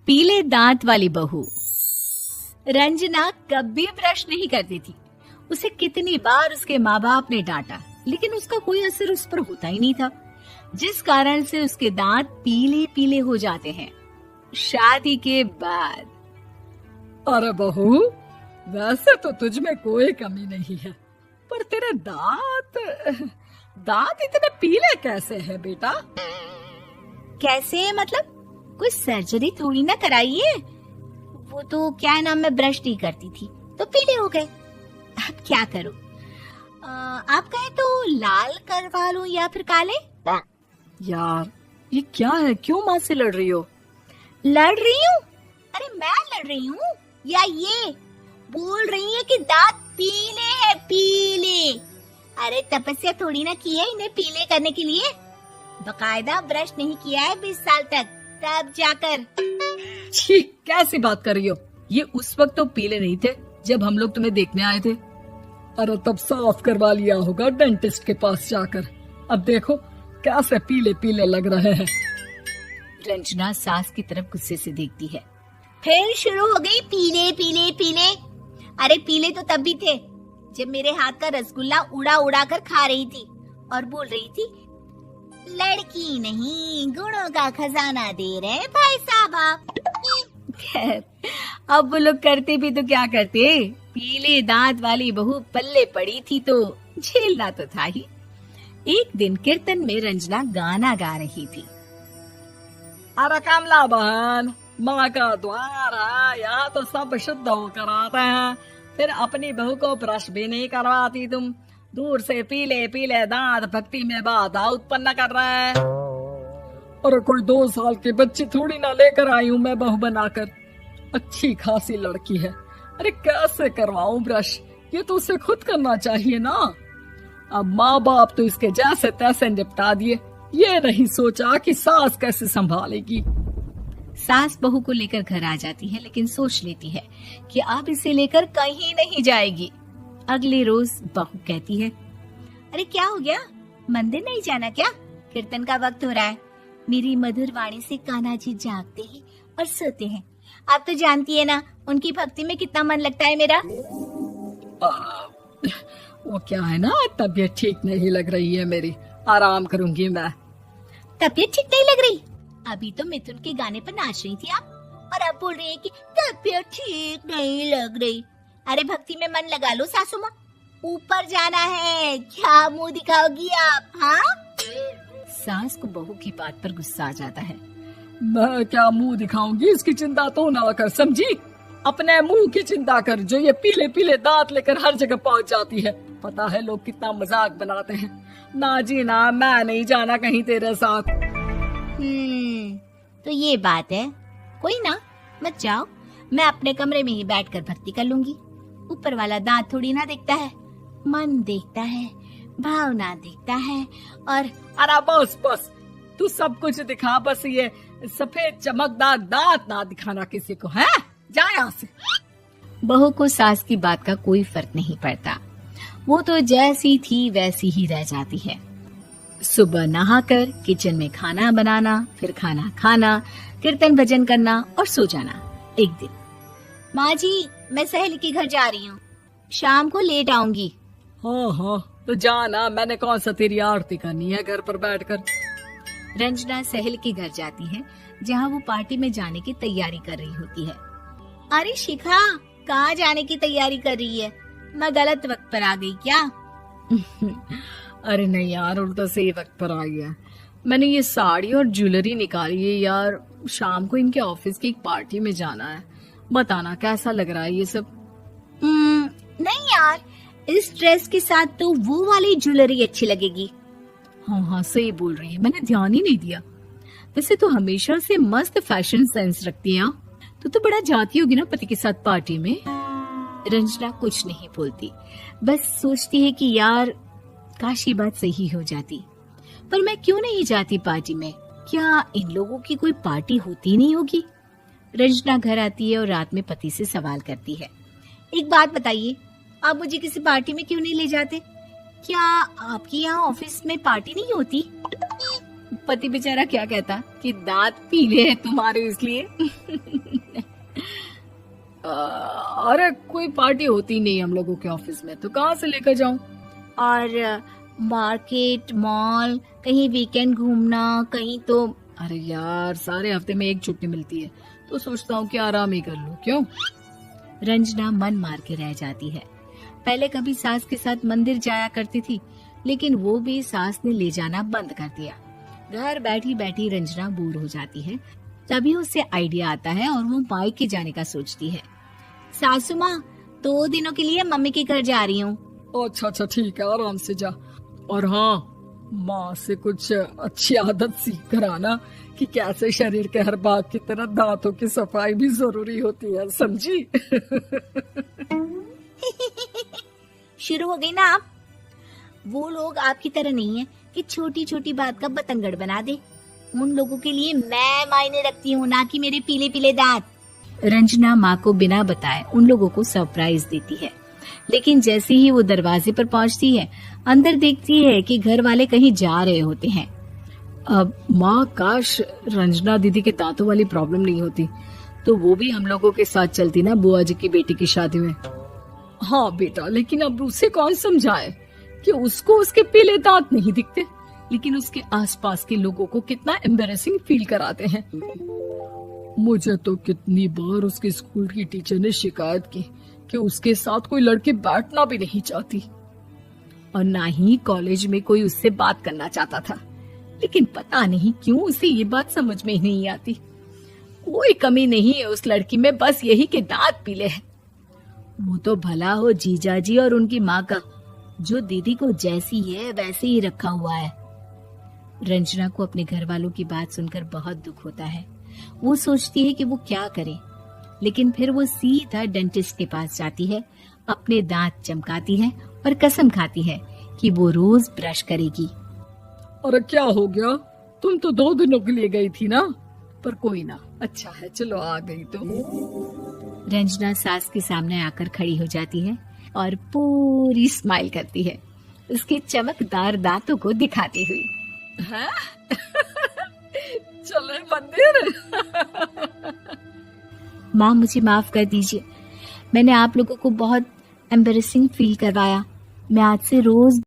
पीले दांत वाली बहू। रंजना कभी ब्रश नहीं करती थी। उसे कितनी बार उसके माँ बाप ने डांटा, लेकिन उसका कोई असर उस पर होता ही नहीं था, जिस कारण से उसके दांत पीले पीले हो जाते हैं। शादी के बाद। अरे बहू, वैसे तो तुझ में कोई कमी नहीं है, पर तेरे दांत इतने पीले कैसे हैं बेटा? कैसे मतलब? कोई सर्जरी थोड़ी ना कराइए। वो तो क्या नाम, मैं ब्रश नहीं करती थी तो पीले हो गए। अब क्या करूं? आप कहें तो लाल करवा लूं या फिर काले? यार ये क्या है, क्यों माँ से लड़ रही हो? लड़ रही हूँ? अरे मैं लड़ रही हूँ या ये बोल रही है कि दांत पीले हैं, पीले। अरे तपस्या थोड़ी ना की है इन्हें पीले करने के लिए। बकायदा ब्रश नहीं किया है 20 साल तक, तब जाकर। छी, कैसी बात कर रही हो? ये उस वक्त तो पीले नहीं थे जब हम लोग तुम्हें देखने आए थे। अरे तब साफ करवा लिया होगा डेंटिस्ट के पास जाकर। अब देखो कैसे पीले पीले लग रहे हैं। रंजना सास की तरफ गुस्से से देखती है। फिर शुरू हो गई पीले पीले पीले। अरे पीले तो तब भी थे जब मेरे हाथ का रसगुल्ला उड़ा उड़ा कर खा रही थी और बोल रही थी, लड़की नहीं गुणों का खजाना दे रहे भाई साहब आप। खैर, अब वो लोग करते भी तो क्या करते, पीले दांत वाली बहू पल्ले पड़ी थी तो झेलना तो था ही। एक दिन कीर्तन में रंजना गाना गा रही थी। अरे कमला बहन, माँ का द्वार है, यहाँ तो सब शुद्ध होकर आते हैं, फिर अपनी बहू को ब्रश भी नहीं करवाती तुम। दूर से पीले पीले दांत भक्ति में बाधा उत्पन्न कर रहे हैं। अरे कोई 2 साल की बच्ची थोड़ी ना लेकर आई हूँ मैं बहू बनाकर। अच्छी खासी लड़की है, अरे कैसे करवाऊं ब्रश? ये तो उसे खुद करना चाहिए ना। अब माँ बाप तो इसके जैसे तैसे निपटा दिए, ये नहीं सोचा कि सास कैसे संभालेगी। सास बहू को लेकर घर आ जाती है, लेकिन सोच लेती है कि अब इसे लेकर कहीं नहीं जाएगी। अगले रोज बहू कहती है, अरे क्या हो गया, मंदिर नहीं जाना क्या? कीर्तन का वक्त हो रहा है। मेरी मधुर वाणी से कान्हा जी जागते हैं और सोते हैं। आप तो जानती है ना उनकी भक्ति में कितना मन लगता है मेरा। वो क्या है ना, तबीयत ठीक नहीं लग रही है मेरी, आराम करूंगी मैं। तबीयत ठीक नहीं लग रही? अभी तो मिथुन के गाने पर नाच रही थी आप, और अब बोल रही है कि तबीयत ठीक नहीं लग रही। अरे भक्ति में मन लगा लो सासू माँ, ऊपर जाना है, क्या मुंह दिखाओगी आप? हाँ? सास को बहू की बात पर गुस्सा आ जाता है। मैं क्या मुंह दिखाऊंगी, इसकी चिंता तो ना कर, समझी? अपने मुंह की चिंता कर, जो ये पीले पीले दांत लेकर हर जगह पहुंच जाती है। पता है लोग कितना मजाक बनाते हैं। ना जी ना, मैं नहीं जाना कहीं तेरे साथ। तो ये बात है, कोई ना, मत जाओ, मैं अपने कमरे में ही बैठकर भक्ति कर लूंगी। ऊपर वाला दांत थोड़ी ना देखता है, मन देखता है, भावना देखता है। और अरे बस बस, तू सब कुछ दिखा, बस ये सफेद चमकदार दांत ना दिखाना किसी को, है? जा यहाँ से। बहू को सास की बात का कोई फर्क नहीं पड़ता, वो तो जैसी थी वैसी ही रह जाती है। सुबह नहाकर किचन में खाना बनाना, फिर खाना खाना, कीर्तन भजन करना और सो जाना। एक दिन, माँ जी मैं सहेली के घर जा रही हूँ, शाम को लेट आऊंगी। हाँ हाँ तो जाना, मैंने कौन सा तेरी आरती करनी है घर पर बैठकर। रंजना सहेली के घर जाती है, जहाँ वो पार्टी में जाने की तैयारी कर रही होती है। अरे शिखा, कहाँ जाने की तैयारी कर रही है? मैं गलत वक्त पर आ गई क्या? अरे नहीं यार, उल्टा सही वक्त पर आ गया। मैंने ये साड़ी और ज्वेलरी निकाली है यार, शाम को इनके ऑफिस की एक पार्टी में जाना है। बताना कैसा लग रहा है ये सब? नहीं यार, इस ड्रेस के साथ तो वो वाली ज्वेलरी अच्छी लगेगी। हाँ हाँ सही बोल रही है, मैंने ध्यान ही नहीं दिया। वैसे तो हमेशा से मस्त फैशन सेंस रखती है। तो बड़ा जाती होगी ना पति के साथ पार्टी में। रंजना कुछ नहीं बोलती, बस सोचती है कि यार काश ये बात सही हो जाती, पर मैं क्यों नहीं जाती पार्टी में? क्या इन लोगों की कोई पार्टी होती नहीं होगी? रंजना घर आती है और रात में पति से सवाल करती है, एक बात बताइए, आप मुझे किसी पार्टी में क्यों नहीं ले जाते? क्या आपके यहाँ ऑफिस में पार्टी नहीं होती? पति बेचारा क्या कहता कि दांत पीले हैं तुम्हारे इसलिए। अरे कोई पार्टी होती नहीं हम लोगों के ऑफिस में, तो कहाँ से लेकर जाऊं? और मार्केट, मॉल, कहीं वीकेंड घूमना, कहीं तो। अरे यार, सारे हफ्ते में एक छुट्टी मिलती है, तो सोचता हूँ कि आराम ही कर लूं। क्यों? रंजना मन मार के रह जाती है। पहले कभी सास के साथ मंदिर जाया करती थी, लेकिन वो भी सास ने ले जाना बंद कर दिया। घर बैठी बैठी रंजना बोर हो जाती है। तभी उसे आइडिया आता है और वो मायके जाने का सोचती है। सासू माँ, 2 दिनों के लिए मम्मी के घर जा रही हूँ। अच्छा ठीक है, आराम से जा। और हाँ, माँ से कुछ अच्छी आदत सीख कर आना कि कैसे शरीर के हर भाग की तरह दांतों की सफाई भी जरूरी होती है, समझी? शुरू हो गई ना आप। वो लोग आपकी तरह नहीं है कि छोटी छोटी बात का बतंगड़ बना दे। उन लोगों के लिए मैं मायने रखती हूँ, ना कि मेरे पीले पीले दांत। रंजना माँ को बिना बताए उन लोगों को सरप्राइज देती है, लेकिन जैसे ही वो दरवाजे पर पहुंचती है, अंदर देखती है कि घर वाले कहीं जा रहे होते हैं। अब माँ, काश रंजना दीदी के दांतों वाली प्रॉब्लम नहीं होती, तो वो भी हम लोगों के साथ चलती ना बुआ जी की बेटी की शादी में। हाँ बेटा, लेकिन अब उसे कौन समझाए कि उसको उसके पीले दांत नहीं दिखते, लेकिन उसके आसपास के लोगों को कितना एम्बैरेसिंग फील कराते हैं। मुझे तो कितनी बार उसके स्कूल की टीचर ने शिकायत की कि उसके साथ कोई लड़की बैठना भी नहीं चाहती, और ना ही कॉलेज में कोई उससे बात करना चाहता था। लेकिन पता नहीं क्यों उसे ये बात समझ में ही नहीं आती। कोई कमी नहीं है उस लड़की में, बस यही कि दांत पीले हैं। वो तो भला हो जीजा जी और उनकी माँ का, जो दीदी को जैसी है वैसे ही रखा हुआ है। रंजना को अपने घर वालों की बात सुनकर बहुत दुख होता है। वो सोचती है कि वो क्या करे, लेकिन फिर वो सीधा डेंटिस्ट के पास जाती है, अपने दांत चमकाती है और कसम खाती है कि वो रोज ब्रश करेगी। अरे क्या हो गया? तुम तो 2 दिनों के लिए गई थी ना, पर कोई ना, अच्छा है, चलो आ गई तो। रंजना सास के सामने आकर खड़ी हो जाती है और पूरी स्माइल करती है, उसके चमकदार दांतों को दिखाती हुई। हैं? चले मंदिर। माँ, मुझे माफ कर दीजिए, मैंने आप लोगों को बहुत एम्बैरेसिंग फील करवाया। मैं आज से रोज